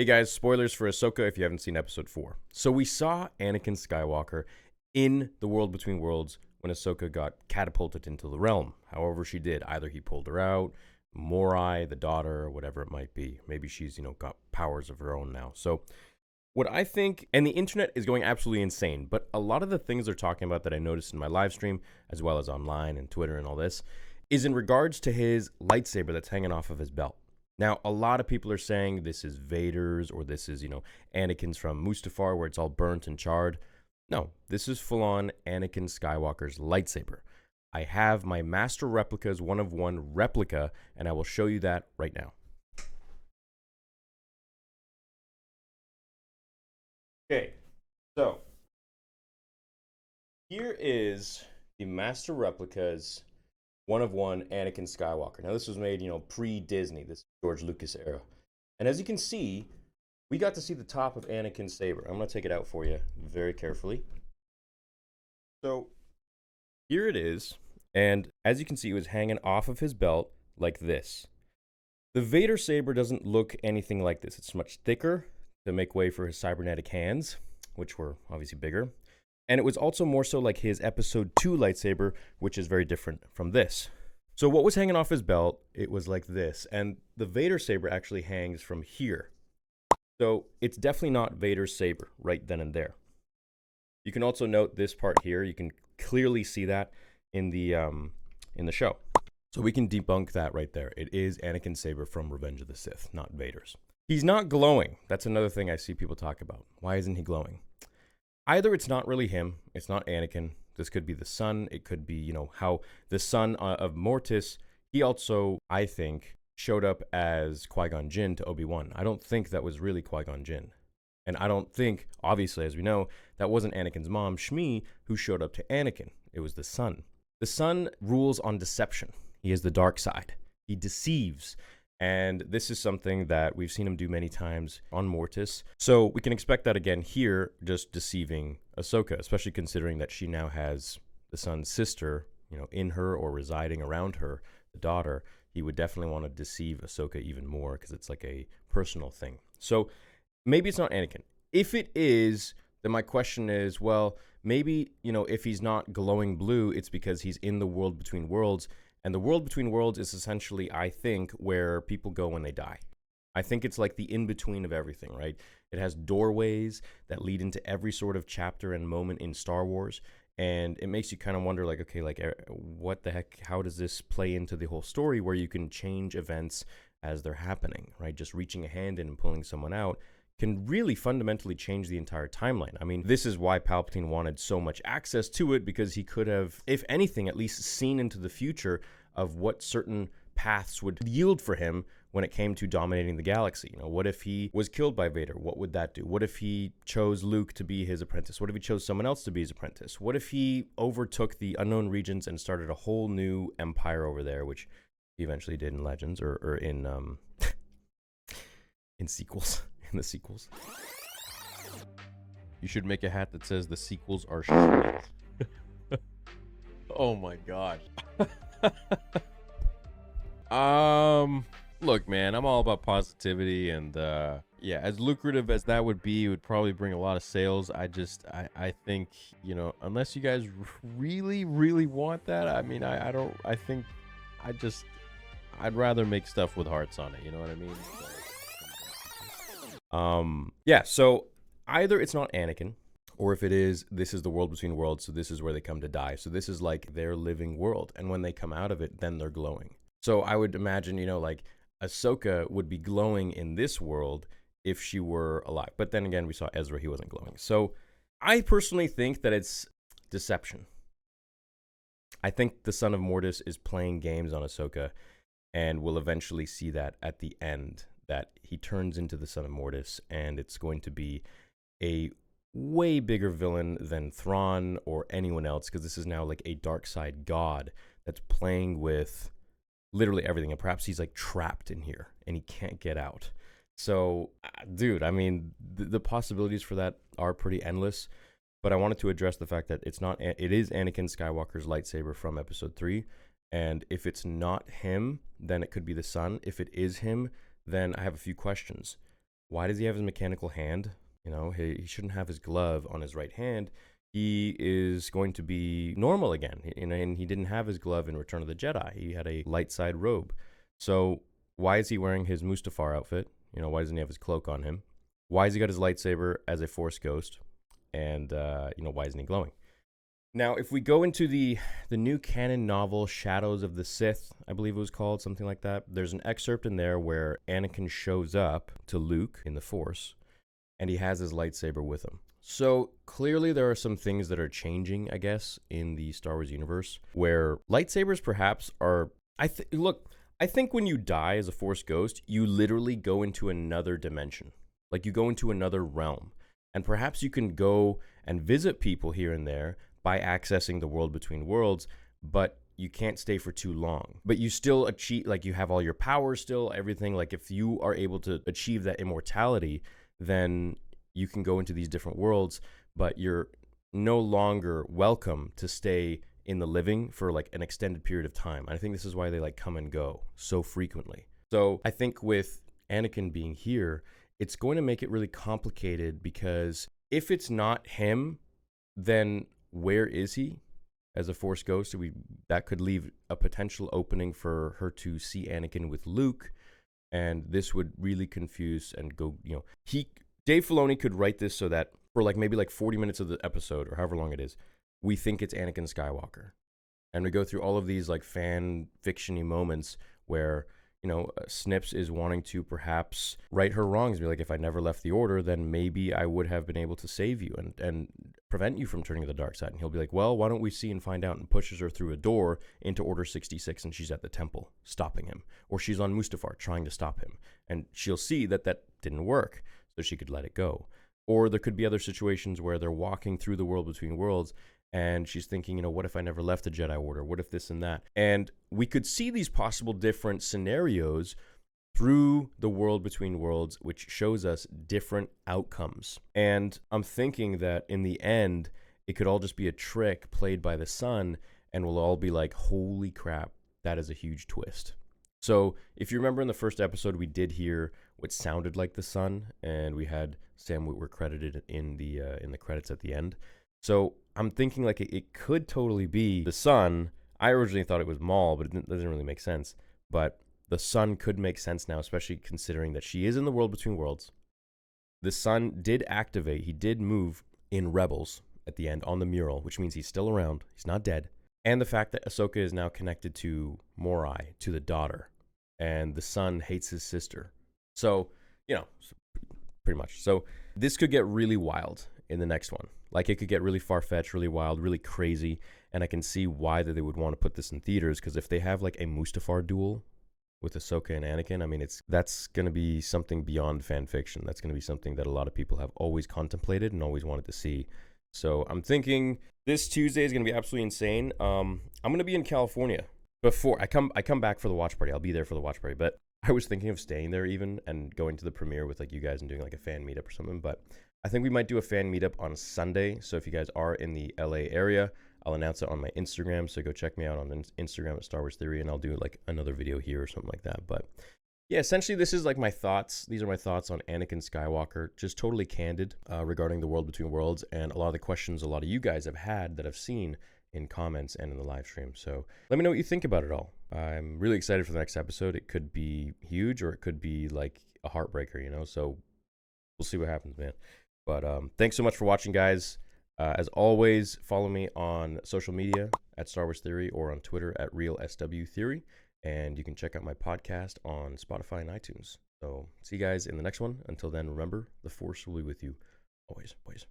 Hey guys, spoilers for Ahsoka if you haven't seen episode 4. So we saw Anakin Skywalker in the world between worlds when Ahsoka got catapulted into the realm. However she did, either he pulled her out, Morai, the daughter, or whatever it might be. Maybe she's, got powers of her own now. So what I think, and the internet is going absolutely insane, but a lot of the things they're talking about that I noticed in my live stream, as well as online and Twitter and all this, is in regards to his lightsaber that's hanging off of his belt. Now, a lot of people are saying this is Vader's or this is, Anakin's from Mustafar where it's all burnt and charred. No, this is full-on Anakin Skywalker's lightsaber. I have my master replica's one-of-one replica, and I will show you that right now. Okay, so here is the master replica's one-of-one Anakin Skywalker. Now, this was made, pre-Disney, this George Lucas era. And as you can see, we got to see the top of Anakin's saber. I'm going to take it out for you very carefully. So, here it is. And as you can see, it was hanging off of his belt like this. The Vader saber doesn't look anything like this. It's much thicker to make way for his cybernetic hands, which were obviously bigger. And it was also more so like his episode 2 lightsaber, which is very different from this. So what was hanging off his belt, it was like this. And the Vader saber actually hangs from here. So it's definitely not Vader's saber right then and there. You can also note this part here. You can clearly see that in the show. So we can debunk that right there. It is Anakin's saber from Revenge of the Sith, not Vader's. He's not glowing. That's another thing I see people talk about. Why isn't he glowing? Either it's not really him, it's not Anakin. This could be the son. It could be, how the son of Mortis, he also, I think, showed up as Qui-Gon Jinn to Obi-Wan. I don't think that was really Qui-Gon Jinn. And I don't think, obviously, as we know, that wasn't Anakin's mom, Shmi, who showed up to Anakin. It was the son. The son rules on deception. He is the dark side. He deceives. And this is something that we've seen him do many times on Mortis. So we can expect that again here, just deceiving Ahsoka, especially considering that she now has the son's sister, in her or residing around her, the daughter. He would definitely want to deceive Ahsoka even more because it's like a personal thing. So maybe it's not Anakin. If it is, then my question is, well, maybe, if he's not glowing blue, it's because he's in the world between worlds. And the world between worlds is essentially, I think, where people go when they die. I think it's like the in-between of everything, right? It has doorways that lead into every sort of chapter and moment in Star Wars. And it makes you kind of wonder, like, okay, like, what the heck, how does this play into the whole story where you can change events as they're happening, right? Just reaching a hand in and pulling someone out can really fundamentally change the entire timeline. I mean, this is why Palpatine wanted so much access to it, because he could have, if anything, at least seen into the future of what certain paths would yield for him when it came to dominating the galaxy. What if he was killed by Vader? What would that do? What if he chose Luke to be his apprentice? What if he chose someone else to be his apprentice? What if he overtook the unknown regions and started a whole new empire over there, which he eventually did in Legends or in in sequels. In the sequels. You should make a hat that says the sequels are shit. Oh my gosh. Look, man, I'm all about positivity, and yeah, as lucrative as that would be, it would probably bring a lot of sales. I think, unless you guys really, really want that, I mean, I'd rather make stuff with hearts on it, you know what I mean? Yeah, so either it's not Anakin, or if it is, this is the world between worlds, so this is where they come to die. So this is like their living world, and when they come out of it, then they're glowing. So I would imagine, like Ahsoka would be glowing in this world if she were alive. But then again, we saw Ezra, he wasn't glowing. So I personally think that it's deception. I think the son of Mortis is playing games on Ahsoka, and we'll eventually see that at the end, that he turns into the son of Mortis, and it's going to be a way bigger villain than Thrawn or anyone else, because this is now like a dark side god that's playing with literally everything, and perhaps he's like trapped in here and he can't get out. So, dude, I mean, the possibilities for that are pretty endless, but I wanted to address the fact that it is Anakin Skywalker's lightsaber from episode 3, and if it's not him, then it could be the son. If it is him, then I have a few questions. Why does he have his mechanical hand? You know, he shouldn't have his glove on his right hand. He is going to be normal again. And he didn't have his glove in Return of the Jedi. He had a light side robe. So why is he wearing his Mustafar outfit? You know, why doesn't he have his cloak on him? Why has he got his lightsaber as a Force ghost? And, you know, why isn't he glowing? Now, if we go into the new canon novel, Shadows of the Sith, I believe it was called, something like that, there's an excerpt in there where Anakin shows up to Luke in the Force, and he has his lightsaber with him. So clearly there are some things that are changing, I guess, in the Star Wars universe, where lightsabers perhaps are... I think when you die as a Force ghost, you literally go into another dimension. Like, you go into another realm. And perhaps you can go and visit people here and there by accessing the world between worlds, but you can't stay for too long. But you still achieve, like, you have all your power still, everything. Like, if you are able to achieve that immortality, then you can go into these different worlds, but you're no longer welcome to stay in the living for like an extended period of time. And I think this is why they like come and go so frequently. So I think with Anakin being here, it's going to make it really complicated, because if it's not him, then where is he as a Force ghost? That could leave a potential opening for her to see Anakin with Luke, and this would really confuse and go, you know, Dave Filoni could write this so that for like maybe like 40 minutes of the episode, or however long it is, we think it's Anakin Skywalker. And we go through all of these like fan fiction-y moments where, you know, Snips is wanting to perhaps right her wrongs, be like, if I never left the Order, then maybe I would have been able to save you and prevent you from turning to the dark side. And he'll be like, well, why don't we see and find out? And pushes her through a door into Order 66, and she's at the temple stopping him. Or she's on Mustafar trying to stop him. And she'll see that that didn't work, so she could let it go. Or there could be other situations where they're walking through the world between worlds, and she's thinking, you know, what if I never left the Jedi Order? What if this and that? And we could see these possible different scenarios through the world between worlds, which shows us different outcomes. And I'm thinking that in the end, it could all just be a trick played by the Son, and we'll all be like, holy crap, that is a huge twist. So if you remember in the first episode, we did hear what sounded like the Son, and we had Sam Witwer credited in the credits at the end. So I'm thinking like it could totally be the Son. I originally thought it was Maul, but it doesn't really make sense. But the Son could make sense now, especially considering that she is in the world between worlds. The Son did activate. He did move in Rebels at the end on the mural, which means he's still around. He's not dead. And the fact that Ahsoka is now connected to Morai, to the daughter. And the Son hates his sister. So, you know, pretty much. So this could get really wild in the next one. Like, it could get really far-fetched, really wild, really crazy, and I can see why that they would want to put this in theaters, because if they have, like, a Mustafar duel with Ahsoka and Anakin, I mean, that's going to be something beyond fan fiction. That's going to be something that a lot of people have always contemplated and always wanted to see. So I'm thinking this Tuesday is going to be absolutely insane. I'm going to be in California before I come back for the watch party. I'll be there for the watch party, but I was thinking of staying there even and going to the premiere with, like, you guys and doing, like, a fan meetup or something, but I think we might do a fan meetup on Sunday. So if you guys are in the LA area, I'll announce it on my Instagram. So go check me out on Instagram at Star Wars Theory, and I'll do like another video here or something like that. But yeah, essentially this is like my thoughts. These are my thoughts on Anakin Skywalker, just totally candid regarding the world between worlds, and a lot of the questions a lot of you guys have had that I've seen in comments and in the live stream. So let me know what you think about it all. I'm really excited for the next episode. It could be huge, or it could be like a heartbreaker, you know? So we'll see what happens, man. But thanks so much for watching, guys. As always, follow me on social media at Star Wars Theory, or on Twitter at RealSW Theory. And you can check out my podcast on Spotify and iTunes. So see you guys in the next one. Until then, remember, the Force will be with you always, boys.